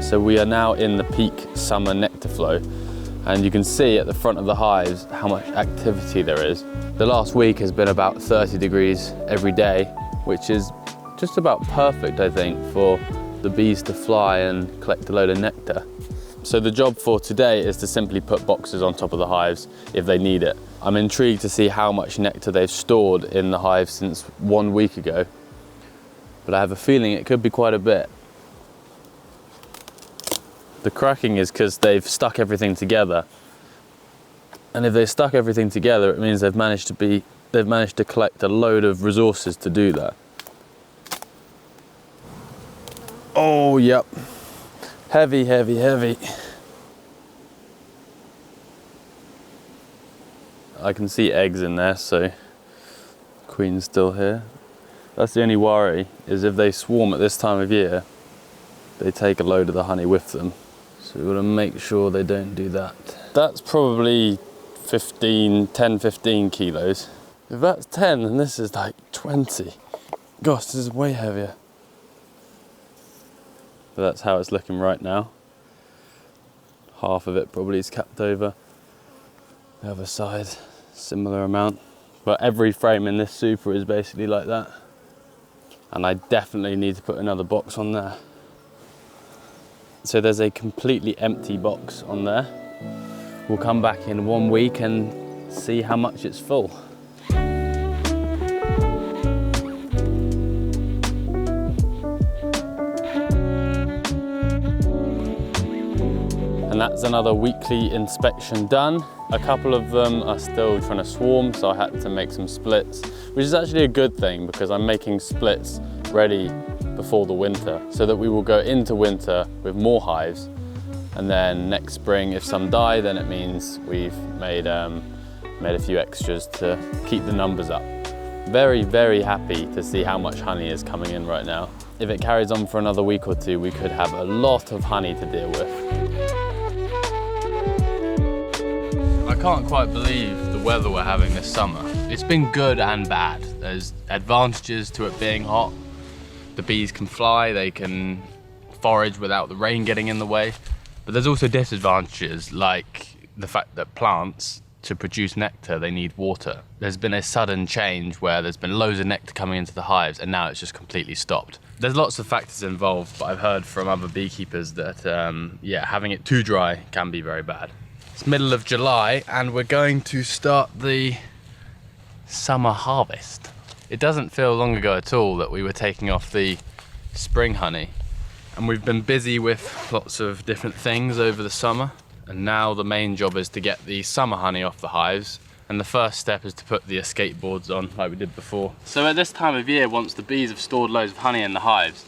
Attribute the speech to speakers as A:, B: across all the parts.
A: So we are now in the peak summer nectar flow, and you can see at the front of the hives how much activity there is. The last week has been about 30 degrees every day, which is just about perfect, I think, for the bees to fly and collect a load of nectar. So the job for today is to simply put boxes on top of the hives if they need it. I'm intrigued to see how much nectar they've stored in the hive since 1 week ago, but I have a feeling it could be quite a bit. The cracking is because they've stuck everything together, and if they stuck everything together, it means they've managed to collect a load of resources to do that. Oh, yep. Heavy, heavy, heavy. I can see eggs in there, so queen's still here. That's the only worry, is if they swarm at this time of year, they take a load of the honey with them. So we've got to make sure they don't do that. That's probably 10, 15 kilos. If that's 10, then this is like 20. Gosh, this is way heavier. But that's how it's looking right now. Half of it probably is capped over. The other side, similar amount. But every frame in this super is basically like that. And I definitely need to put another box on there. So there's a completely empty box on there. We'll come back in 1 week and see how much it's full. And that's another weekly inspection done. A couple of them are still trying to swarm, so I had to make some splits, which is actually a good thing because I'm making splits ready before the winter so that we will go into winter with more hives, and then next spring if some die, then it means we've made a few extras to keep the numbers up. Very, very happy to see how much honey is coming in right now. If it carries on for another week or two, we could have a lot of honey to deal with. I can't quite believe the weather we're having this summer. It's been good and bad. There's advantages to it being hot. The bees can fly, they can forage without the rain getting in the way. But there's also disadvantages, like the fact that plants, to produce nectar, they need water. There's been a sudden change where there's been loads of nectar coming into the hives and now it's just completely stopped. There's lots of factors involved, but I've heard from other beekeepers that having it too dry can be very bad. It's middle of July and we're going to start the summer harvest. It doesn't feel long ago at all that we were taking off the spring honey, and we've been busy with lots of different things over the summer, and now the main job is to get the summer honey off the hives, and the first step is to put the escape boards on like we did before. So at this time of year, once the bees have stored loads of honey in the hives,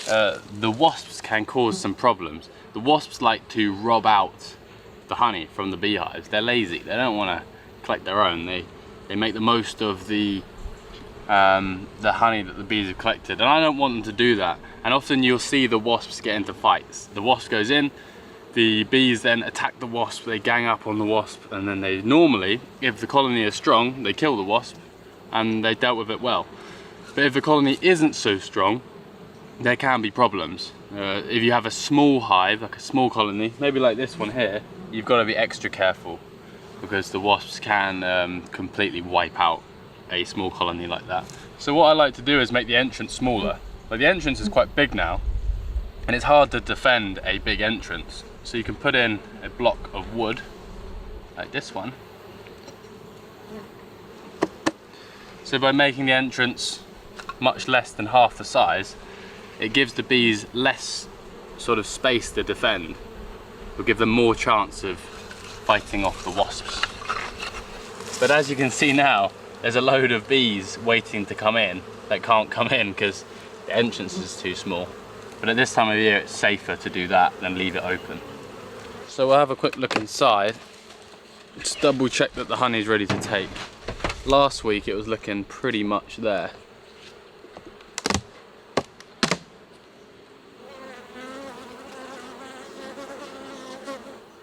A: the wasps can cause some problems. The wasps like to rob out the honey from the beehives. They're lazy, they don't want to collect their own. They make the most of the honey that the bees have collected, and I don't want them to do that. And often you'll see the wasps get into fights. The wasp goes in, the bees then attack the wasp, they gang up on the wasp, and then they normally, if the colony is strong, they kill the wasp and they dealt with it well. But if the colony isn't so strong, there can be problems. If you have a small hive, like a small colony, maybe like this one here, you've got to be extra careful because the wasps can completely wipe out a small colony like that. So what I like to do is make the entrance smaller. But the entrance is quite big now, and it's hard to defend a big entrance. So you can put in a block of wood, like this one. So by making the entrance much less than half the size, it gives the bees less sort of space to defend. Will give them more chance of fighting off the wasps. But as you can see now, there's a load of bees waiting to come in that can't come in because the entrance is too small. But at this time of year, it's safer to do that than leave it open. So we'll have a quick look inside. Just double check that the honey's ready to take. Last week, it was looking pretty much there.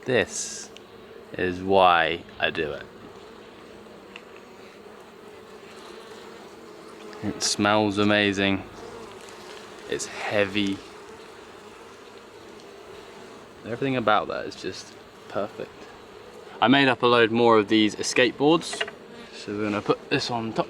A: This is why I do it. It smells amazing. It's heavy. Everything about that is just perfect. I made up a load more of these escape boards, so we're gonna put this on top.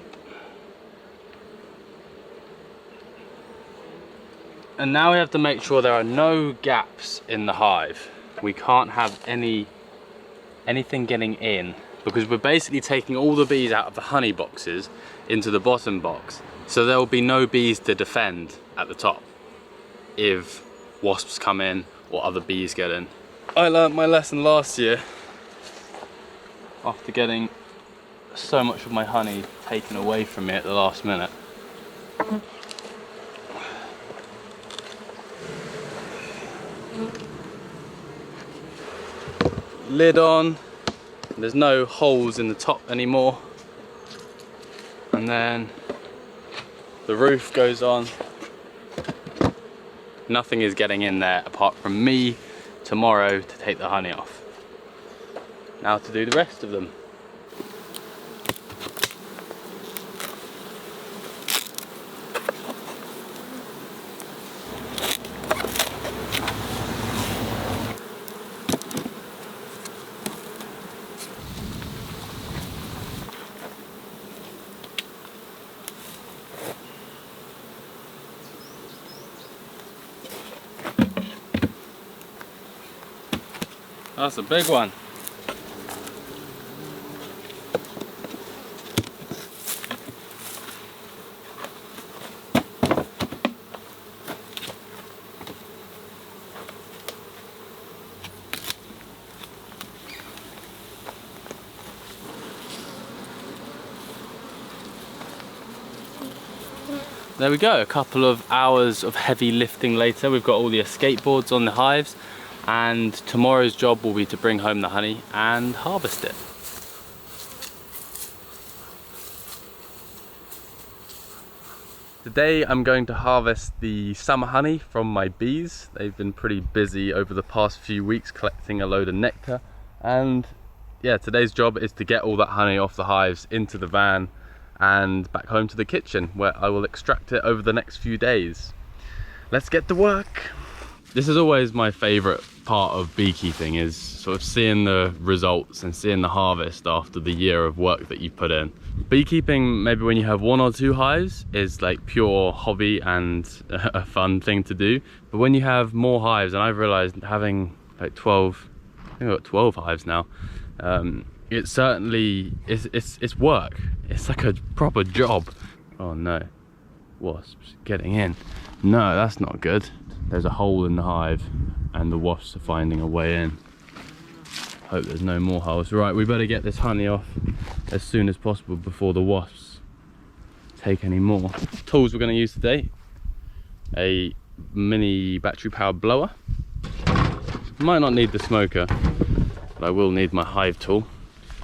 A: And now we have to make sure there are no gaps in the hive. We can't have anything getting in, because we're basically taking all the bees out of the honey boxes into the bottom box. So there will be no bees to defend at the top if wasps come in or other bees get in. I learnt my lesson last year after getting so much of my honey taken away from me at the last minute. Lid on, there's no holes in the top anymore, and then the roof goes on. Nothing is getting in there apart from me tomorrow to take the honey off. Now to do the rest of them. That's a big one. There we go, a couple of hours of heavy lifting later. We've got all the escape boards on the hives, and tomorrow's job will be to bring home the honey and harvest it. Today I'm going to harvest the summer honey from my bees. They've been pretty busy over the past few weeks collecting a load of nectar, and yeah, today's job is to get all that honey off the hives into the van and back home to the kitchen, where I will extract it over the next few days. Let's get to work. This is always my favorite part of beekeeping, is sort of seeing the results and seeing the harvest after the year of work that you put in. Beekeeping, maybe when you have 1 or 2 hives, is like pure hobby and a fun thing to do. But when you have more hives, and I've realized having like 12, I think I've got 12 hives now, it certainly it's work. It's like a proper job. Oh no, wasps getting in. No, that's not good. There's a hole in the hive and the wasps are finding a way in. Hope there's no more holes. Right, we better get this honey off as soon as possible before the wasps take any more. Tools we're going to use today: a mini battery powered blower. Might not need the smoker, but I will need my hive tool.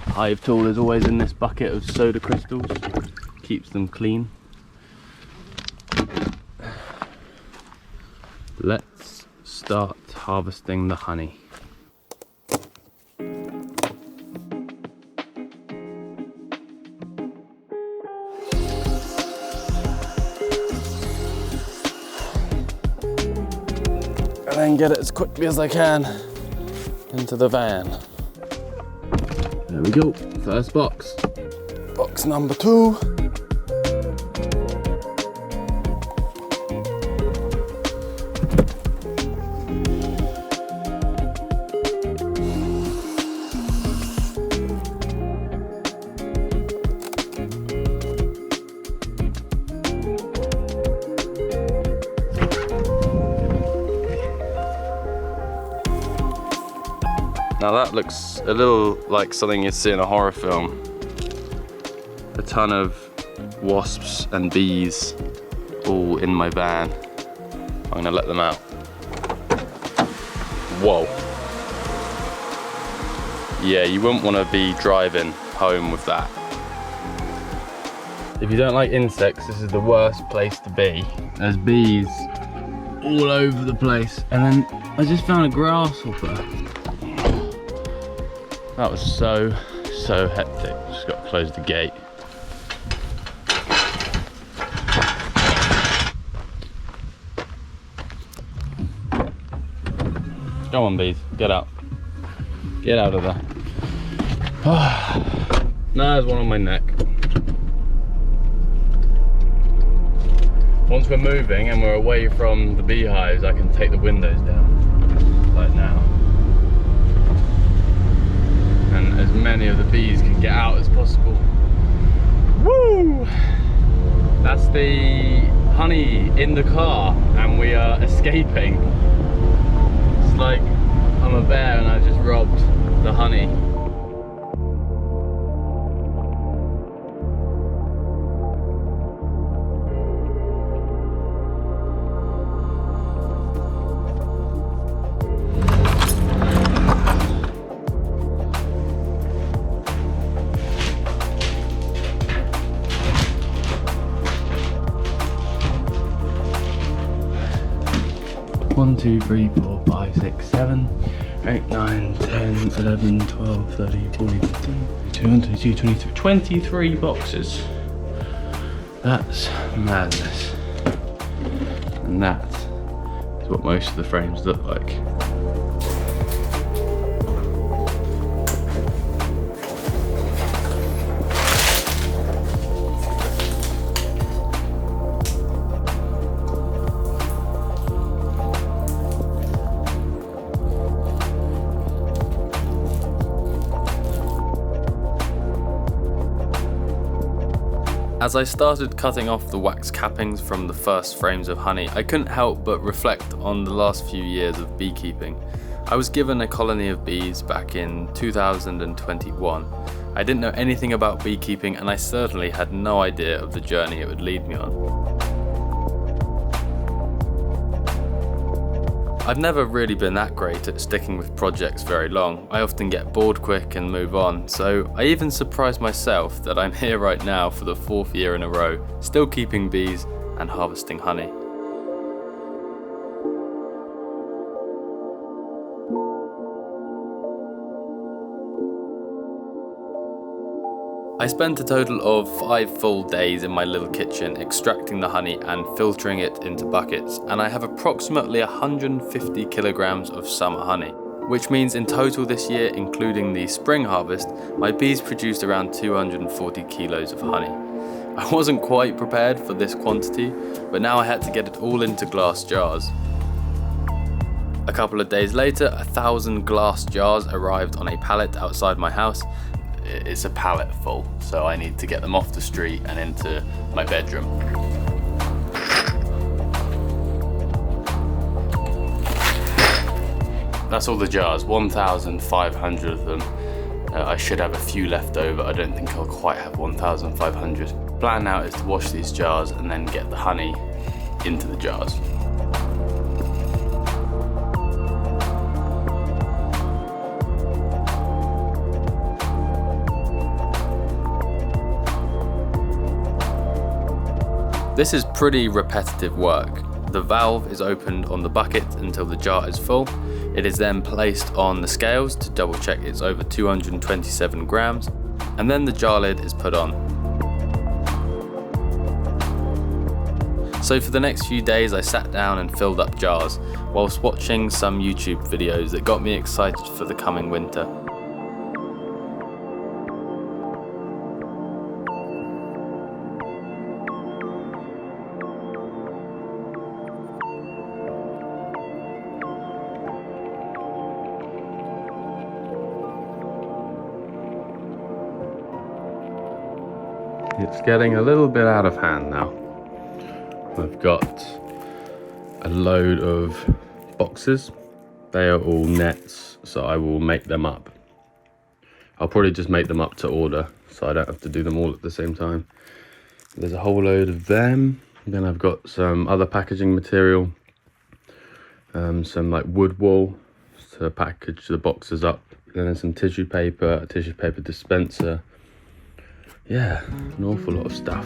A: Hive tool is always in this bucket of soda crystals, keeps them clean. Let's start harvesting the honey. And then get it as quickly as I can into the van. There we go, first box. Box number 2. Now that looks a little like something you'd see in a horror film. A ton of wasps and bees all in my van. I'm gonna let them out. Whoa. Yeah, you wouldn't want to be driving home with that. If you don't like insects, this is the worst place to be. There's bees all over the place. And then I just found a grasshopper. That was so hectic. Just got to close the gate. Come on, bees, get out. Get out of there. Now there's one on my neck. Once we're moving and we're away from the beehives, I can take the windows down, like now. And as many of the bees can get out as possible. Woo! That's the honey in the car, and we are escaping. It's like I'm a bear and I just robbed the honey. One, 2, 3, 4, 5, 6, 7, 8, 9, 10, 11, 12, 13, 14, 15, 21, 22, 23, 23 boxes. That's madness. And that is what most of the frames look like. As I started cutting off the wax cappings from the first frames of honey, I couldn't help but reflect on the last few years of beekeeping. I was given a colony of bees back in 2021. I didn't know anything about beekeeping, and I certainly had no idea of the journey it would lead me on. I've never really been that great at sticking with projects very long. I often get bored quick and move on, so I even surprised myself that I'm here right now for the 4th year in a row, still keeping bees and harvesting honey. I spent a total of 5 full days in my little kitchen extracting the honey and filtering it into buckets, and I have approximately 150 kilograms of summer honey, which means in total this year, including the spring harvest, my bees produced around 240 kilos of honey. I wasn't quite prepared for this quantity, but now I had to get it all into glass jars. A couple of days later, 1,000 glass jars arrived on a pallet outside my house. It's a pallet full, so I need to get them off the street and into my bedroom. That's all the jars, 1,500 of them. I should have a few left over. I don't think I'll quite have 1,500. Plan now is to wash these jars and then get the honey into the jars. This is pretty repetitive work. The valve is opened on the bucket until the jar is full. It is then placed on the scales to double check it's over 227 grams, and then the jar lid is put on. So for the next few days I sat down and filled up jars, whilst watching some YouTube videos that got me excited for the coming winter. It's getting a little bit out of hand now. I've got a load of boxes. They are all nets, so I will make them up. I'll probably just make them up to order, so I don't have to do them all at the same time. There's a whole load of them. Then I've got some other packaging material, some like wood wool to package the boxes up. Then there's some tissue paper, a tissue paper dispenser. Yeah, an awful lot of stuff.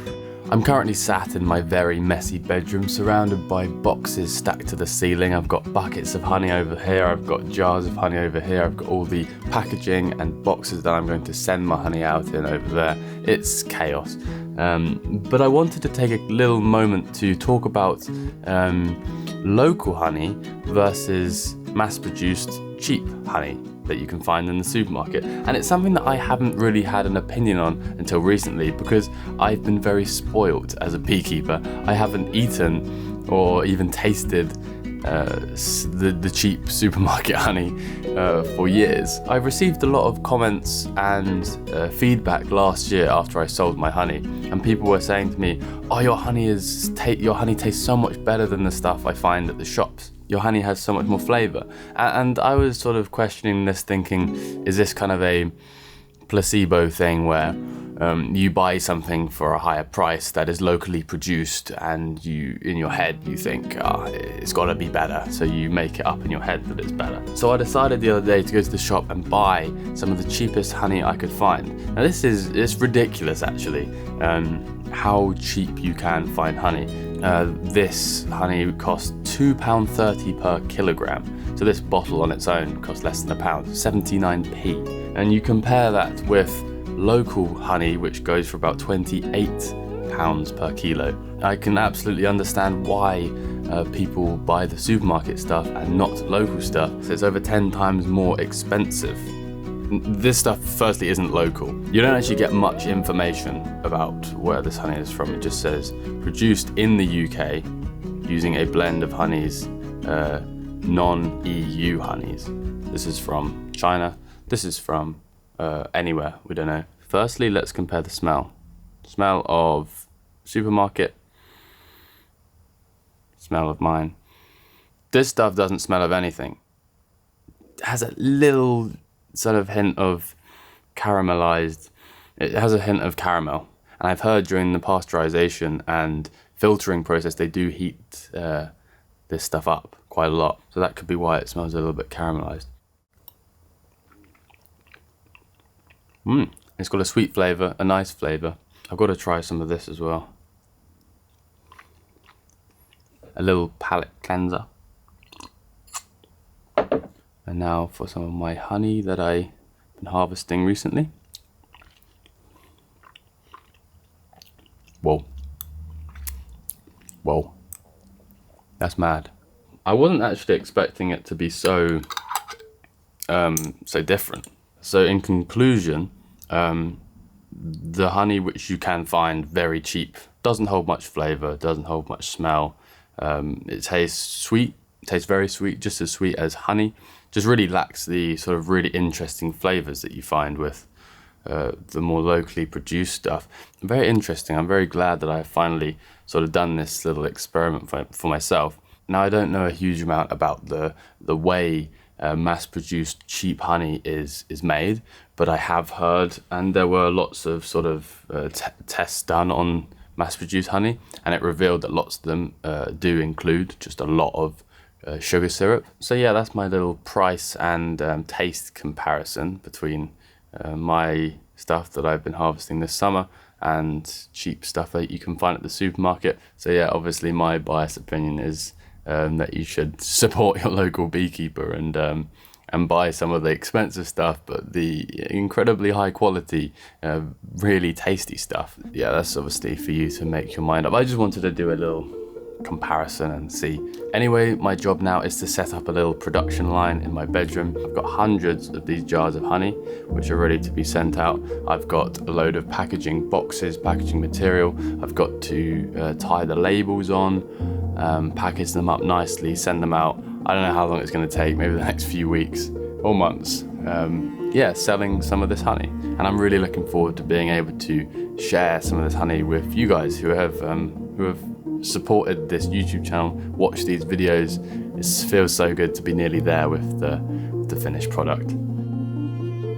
A: I'm currently sat in my very messy bedroom surrounded by boxes stacked to the ceiling. I've got buckets of honey over here, I've got jars of honey over here, I've got all the packaging and boxes that I'm going to send my honey out in over there. It's chaos. But I wanted to take a little moment to talk about local honey versus mass-produced cheap honey that you can find in the supermarket. And it's something that I haven't really had an opinion on until recently, because I've been very spoiled as a beekeeper. I haven't eaten or even tasted the cheap supermarket honey for years. I received a lot of comments and feedback last year after I sold my honey, and people were saying to me, "Oh, your honey tastes so much better than the stuff I find at the shops. Your honey has so much more flavour." And I was sort of questioning this, thinking, is this kind of a placebo thing where you buy something for a higher price that is locally produced, and you, in your head, you think, it's got to be better, so you make it up in your head that it's better. So I decided the other day to go to the shop and buy some of the cheapest honey I could find. Now it's ridiculous actually, how cheap you can find honey. This honey costs £2.30 per kilogram. So this bottle on its own costs less than £1, 79p. And you compare that with local honey, which goes for about £28 per kilo. I can absolutely understand why people buy the supermarket stuff and not local stuff. So it's over 10 times more expensive. This stuff firstly isn't local. You don't actually get much information about where this honey is from. It just says produced in the UK using a blend of honeys, non-EU honeys. This is from China. This is from anywhere, we don't know. Firstly, let's compare the smell. Smell of supermarket, smell of mine. This stuff doesn't smell of anything. It has a little sort of hint of caramelized, it has a hint of caramel. And I've heard during the pasteurization and filtering process, they do heat this stuff up quite a lot. So that could be why it smells a little bit caramelized. It's got a sweet flavour, a nice flavour. I've got to try some of this as well. A little palate cleanser. And now for some of my honey that I've been harvesting recently. Whoa. Whoa. That's mad. I wasn't actually expecting it to be so different. So in conclusion, the honey which you can find very cheap doesn't hold much flavour, doesn't hold much smell. It tastes sweet, tastes very sweet, just as sweet as honey. Just really lacks the sort of really interesting flavours that you find with the more locally produced stuff. Very interesting. I'm very glad that I've finally sort of done this little experiment for myself. Now, I don't know a huge amount about the way mass-produced cheap honey is made, but I have heard, and there were lots of sort of tests done on mass-produced honey, and it revealed that lots of them do include just a lot of sugar syrup. So yeah, that's my little price and taste comparison between my stuff that I've been harvesting this summer and cheap stuff that you can find at the supermarket. So yeah, obviously my biased opinion is that you should support your local beekeeper and buy some of the expensive stuff, but the incredibly high quality, really tasty stuff. Yeah, that's obviously for you to make your mind up. I just wanted to do a little comparison and see. Anyway, my job now is to set up a little production line in my bedroom. I've got hundreds of these jars of honey which are ready to be sent out. I've got a load of packaging boxes, packaging material. I've got to tie the labels on, package them up nicely, send them out. I don't know how long it's going to take, maybe the next few weeks or months. Yeah, selling some of this honey, and I'm really looking forward to being able to share some of this honey with you guys who have supported this YouTube channel, watched these videos. It feels so good to be nearly there with the finished product.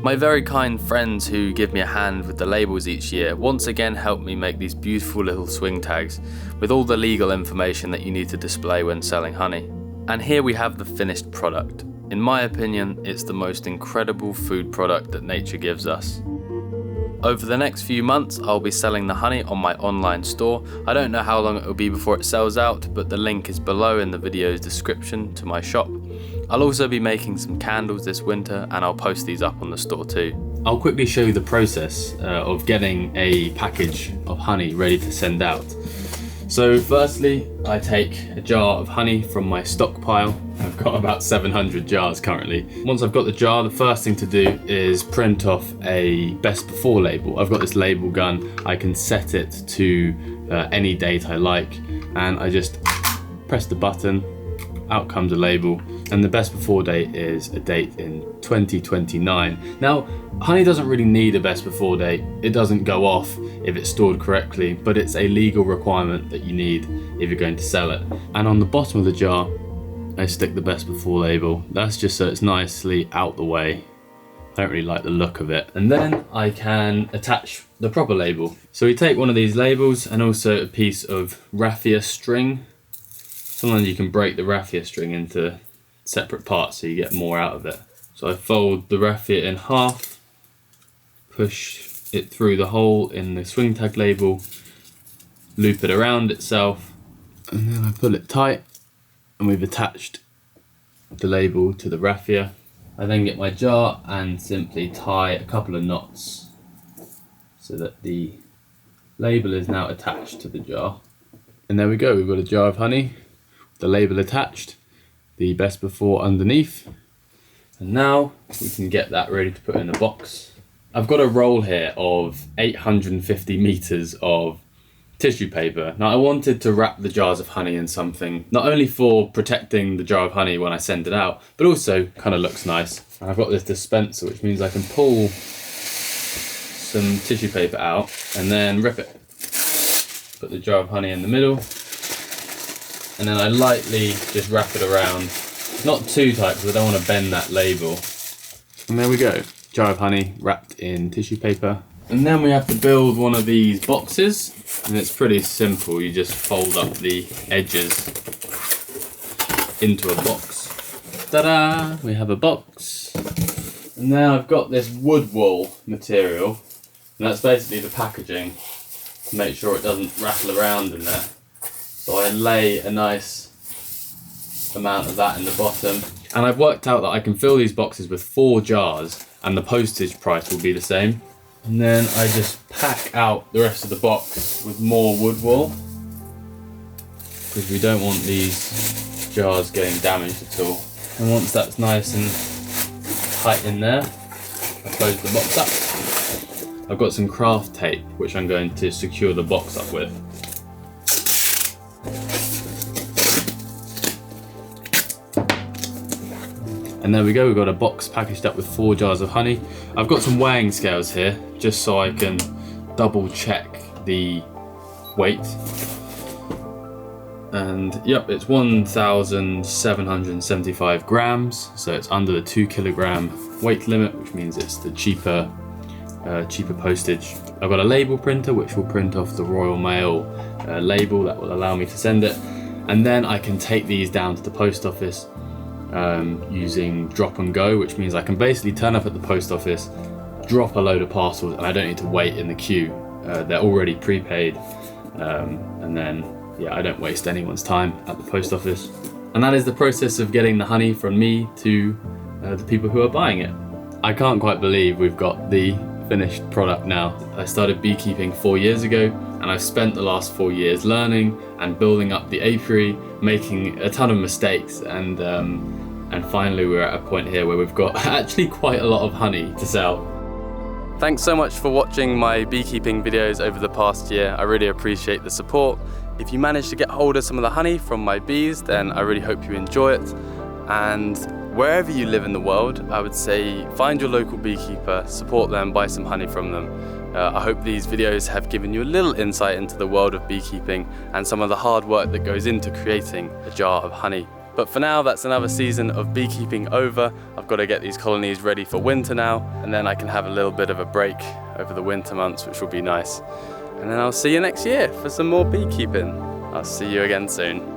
A: My very kind friends who give me a hand with the labels each year once again help me make these beautiful little swing tags with all the legal information that you need to display when selling honey. And here we have the finished product. In my opinion, it's the most incredible food product that nature gives us. Over the next few months, I'll be selling the honey on my online store. I don't know how long it will be before it sells out, but the link is below in the video's description to my shop. I'll also be making some candles this winter, and I'll post these up on the store too. I'll quickly show you the process of getting a package of honey ready to send out. So firstly, I take a jar of honey from my stockpile. I've got about 700 jars currently. Once I've got the jar, the first thing to do is print off a best before label. I've got this label gun. I can set it to any date I like, and I just press the button, out comes a label, and the best before date is a date in 2029. Now, honey doesn't really need a best before date. It doesn't go off if it's stored correctly, but it's a legal requirement that you need if you're going to sell it. And on the bottom of the jar, I stick the best before label. That's just so it's nicely out the way. I don't really like the look of it. And then I can attach the proper label. So we take one of these labels and also a piece of raffia string. Sometimes you can break the raffia string into separate parts so you get more out of it. So I fold the raffia in half, push it through the hole in the swing tag label, loop it around itself, and then I pull it tight, and we've attached the label to the raffia. I then get my jar and simply tie a couple of knots so that the label is now attached to the jar. And there we go, we've got a jar of honey, the label attached, the best before underneath, and now we can get that ready to put in a box. I've got a roll here of 850 meters of tissue paper. Now I wanted to wrap the jars of honey in something, not only for protecting the jar of honey when I send it out, but also kind of looks nice. And I've got this dispenser, which means I can pull some tissue paper out and then rip it. Put the jar of honey in the middle, and then I lightly just wrap it around. Not too tight because I don't want to bend that label. And there we go, jar of honey wrapped in tissue paper. And then we have to build one of these boxes, and it's pretty simple. You just fold up the edges into a box. Ta-da! We have a box. And now I've got this wood wool material, and that's basically the packaging to make sure it doesn't rattle around in there. So I lay a nice amount of that in the bottom, and I've worked out that I can fill these boxes with 4 jars and the postage price will be the same. And then I just pack out the rest of the box with more wood wool, because we don't want these jars getting damaged at all. And once that's nice and tight in there, I close the box up. I've got some craft tape which I'm going to secure the box up with. And there we go, we've got a box packaged up with 4 jars of honey. I've got some weighing scales here, just so I can double check the weight. And yep, it's 1,775 grams, so it's under the 2 kilogram weight limit, which means it's the cheaper postage. I've got a label printer which will print off the Royal Mail label that will allow me to send it. And then I can take these down to the post office using drop and go, which means I can basically turn up at the post office, drop a load of parcels, and I don't need to wait in the queue. They're already prepaid, and then I don't waste anyone's time at the post office. And that is the process of getting the honey from me to the people who are buying it. I can't quite believe we've got the finished product now. I started beekeeping 4 years ago, and I've spent the last 4 years learning and building up the apiary, making a ton of mistakes, and finally we're at a point here where we've got actually quite a lot of honey to sell. Thanks so much for watching my beekeeping videos over the past year. I really appreciate the support. If you managed to get hold of some of the honey from my bees, then I really hope you enjoy it. And wherever you live in the world, I would say find your local beekeeper, support them, buy some honey from them. I hope these videos have given you a little insight into the world of beekeeping and some of the hard work that goes into creating a jar of honey. But for now, that's another season of beekeeping over. I've got to get these colonies ready for winter now, and then I can have a little bit of a break over the winter months, which will be nice. And then I'll see you next year for some more beekeeping. I'll see you again soon.